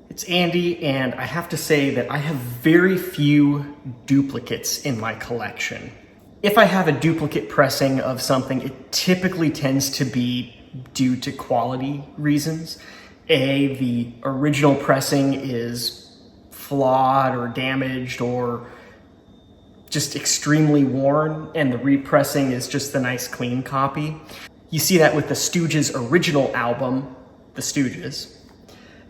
It's Andy, and I have to say that I have very few duplicates in my collection. If I have a duplicate pressing of something, it typically tends to be due to quality reasons. The original pressing is flawed or damaged or just extremely worn, and the repressing is just the nice clean copy. You see that with the Stooges' original album, The Stooges.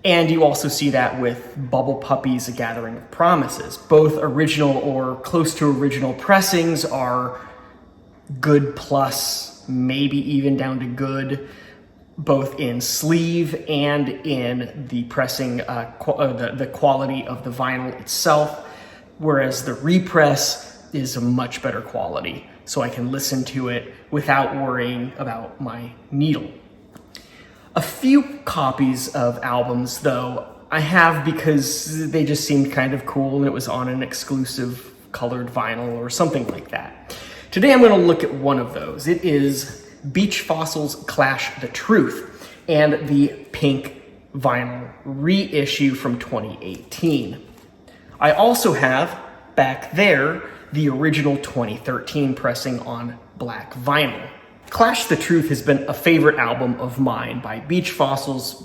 And you also see that with Bubble Puppy's A Gathering of Promises. Both original or close to original pressings are good plus, maybe even down to good, both in sleeve and in the pressing, the quality of the vinyl itself, whereas the repress is a much better quality, so I can listen to it without worrying about my needle. A few copies of albums, though, I have because they just seemed kind of cool and it was on an exclusive colored vinyl or something like that. Today I'm going to look at one of those. It is Beach Fossil's Clash the Truth and the pink vinyl reissue from 2018. I also have, back there, the original 2013 pressing on black vinyl. Clash the Truth has been a favorite album of mine by Beach Fossils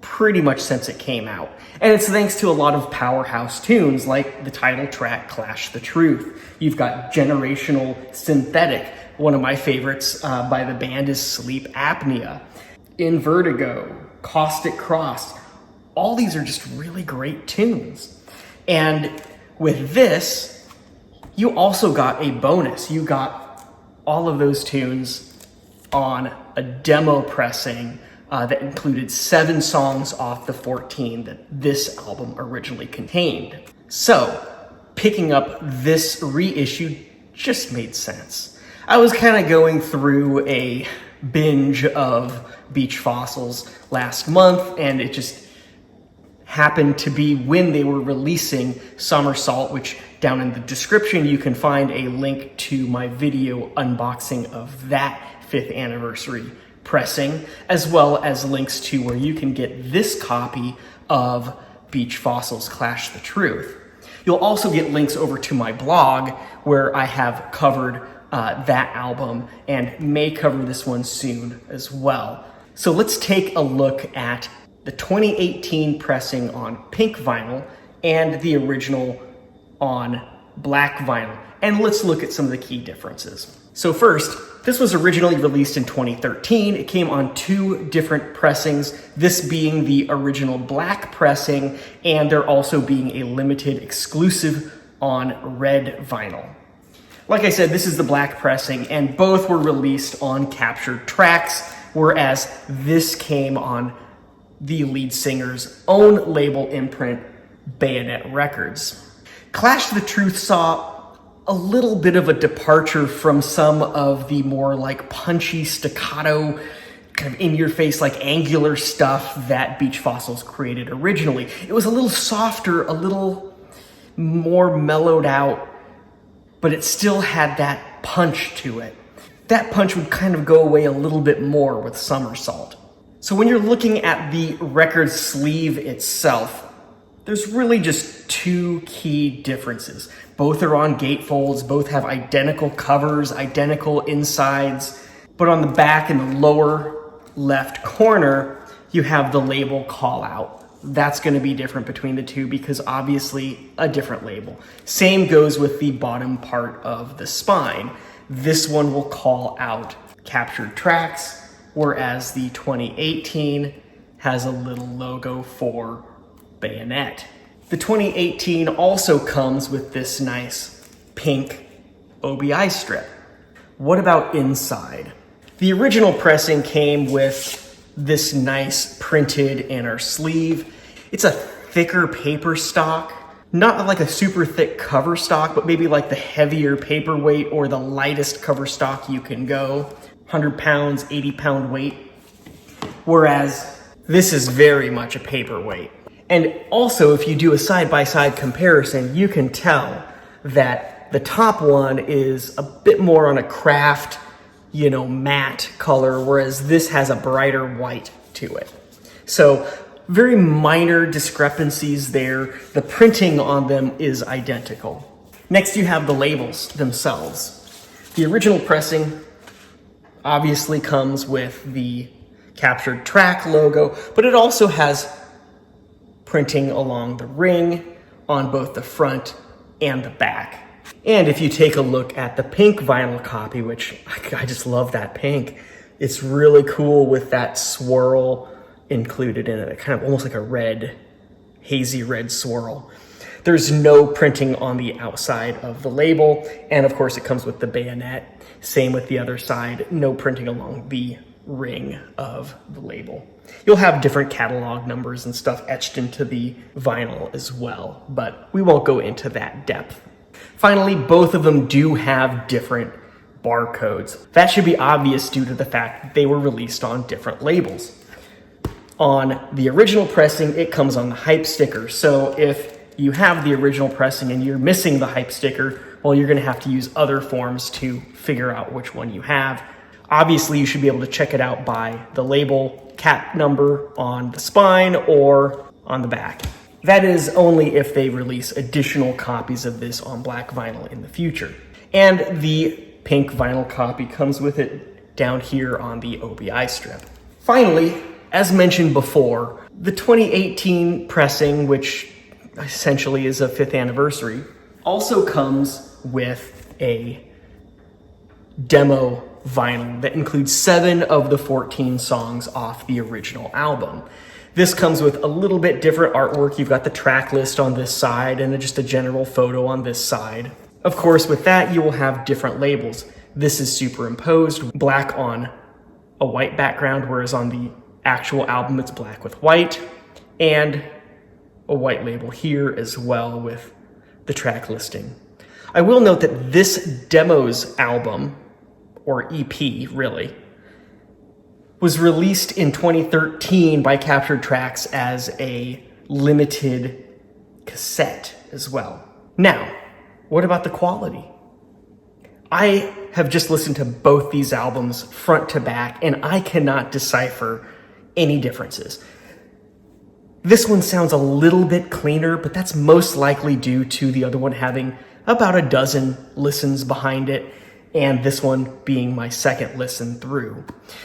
pretty much since it came out. And it's thanks to a lot of powerhouse tunes like the title track, Clash the Truth. You've got Generational Synthetic. One of my favorites by the band is Sleep Apnea. In Vertigo, Caustic Cross. All these are just really great tunes. And with this, you also got a bonus. You got all of those tunes on a demo pressing that included 7 songs off the 14 that this album originally contained. So, picking up this reissue just made sense. I was kind of going through a binge of Beach Fossils last month, and it just happened to be when they were releasing Somersault, which down in the description you can find a link to my video unboxing of that 5th anniversary pressing, as well as links to where you can get this copy of Beach Fossils Clash the Truth. You'll also get links over to my blog where I have covered that album and may cover this one soon as well. So let's take a look at the 2018 pressing on pink vinyl and the original on black vinyl. And let's look at some of the key differences. So first, this was originally released in 2013. It came on 2 different pressings, this being the original black pressing, and there also being a limited exclusive on red vinyl. Like I said, this is the black pressing, and both were released on captured tracks, whereas this came on the lead singer's own label imprint, Bayonet Records. Clash the Truth saw a little bit of a departure from some of the more like punchy staccato, kind of in-your-face, like angular stuff that Beach Fossils created originally. It was a little softer, a little more mellowed out, but it still had that punch to it. That punch would kind of go away a little bit more with Somersault. So when you're looking at the record sleeve itself, there's really just 2 key differences. Both are on gatefolds, both have identical covers, identical insides, but on the back in the lower left corner, you have the label call out. That's going to be different between the 2 because obviously a different label. Same goes with the bottom part of the spine. This one will call out captured tracks, whereas the 2018 has a little logo for Bayonet. The 2018 also comes with this nice pink OBI strip. What about inside? The original pressing came with this nice printed inner sleeve. It's a thicker paper stock, not like a super thick cover stock, but maybe like the heavier paperweight or the lightest cover stock you can go. 100 pounds, 80-pound weight. Whereas this is very much a paperweight. And also, if you do a side-by-side comparison, you can tell that the top one is a bit more on a craft, matte color, whereas this has a brighter white to it. So very minor discrepancies there. The printing on them is identical. Next, you have the labels themselves. The original pressing obviously comes with the captured track logo, but it also has printing along the ring on both the front and the back. And if you take a look at the pink vinyl copy, which I just love that pink, it's really cool with that swirl included in it, kind of almost like a red, hazy red swirl. There's no printing on the outside of the label, and of course it comes with the bayonet. Same with the other side, no printing along the ring of the label. You'll have different catalog numbers and stuff etched into the vinyl as well, but we won't go into that depth. Finally, both of them do have different barcodes. That should be obvious due to the fact that they were released on different labels. On the original pressing, it comes on the hype sticker. So if you have the original pressing and you're missing the hype sticker, well, you're gonna have to use other forms to figure out which one you have. Obviously, you should be able to check it out by the label cap number on the spine or on the back. That is only if they release additional copies of this on black vinyl in the future. And the pink vinyl copy comes with it down here on the OBI strip. Finally, as mentioned before, the 2018 pressing, which essentially is a 5th anniversary, also comes with a demo vinyl that includes 7 of the 14 songs off the original album. This comes with a little bit different artwork. You've got the track list on this side and just a general photo on this side. Of course, with that, you will have different labels. This is superimposed, black on a white background, whereas on the actual album, it's black with white, and a white label here as well with the track listing. I will note that this demos album, or EP really, was released in 2013 by Captured Tracks as a limited cassette as well. Now, what about the quality? I have just listened to both these albums front to back, and I cannot decipher any differences. This one sounds a little bit cleaner, but that's most likely due to the other one having about a dozen listens behind it, and this one being my second listen through.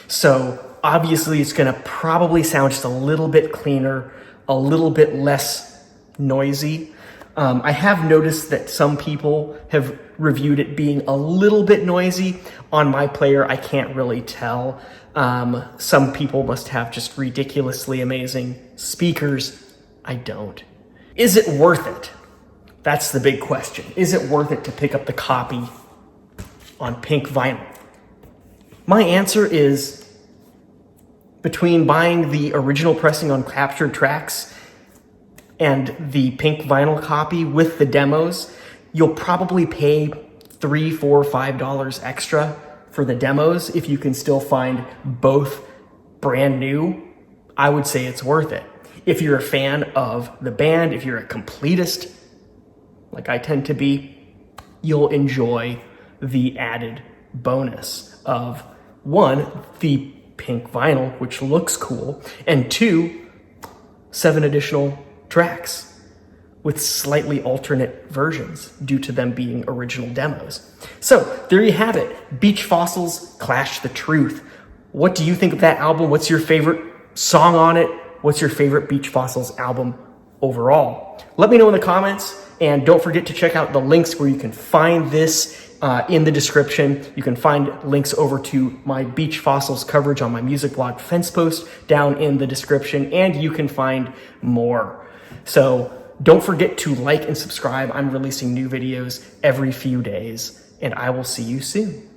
So obviously it's gonna probably sound just a little bit cleaner, a little bit less noisy. I have noticed that some people have reviewed it being a little bit noisy. On my player, I can't really tell. Some people must have just ridiculously amazing speakers. I don't. Is it worth it? That's the big question. Is it worth it to pick up the copy on pink vinyl? My answer is, between buying the original pressing on Captured Tracks and the pink vinyl copy with the demos, you'll probably pay $3, $4, $5 extra for the demos. If you can still find both brand new, I would say it's worth it. If you're a fan of the band, if you're a completist, like I tend to be, you'll enjoy the added bonus of 1, the pink vinyl, which looks cool, and 2, 7 additional tracks with slightly alternate versions due to them being original demos. So there you have it. Beach Fossils, Clash the Truth. What do you think of that album? What's your favorite song on it? What's your favorite Beach Fossils album overall? Let me know in the comments, and don't forget to check out the links where you can find this in the description. You can find links over to my Beach Fossils coverage on my music blog FensePost down in the description, and you can find more. So don't forget to like and subscribe. I'm releasing new videos every few days, and I will see you soon.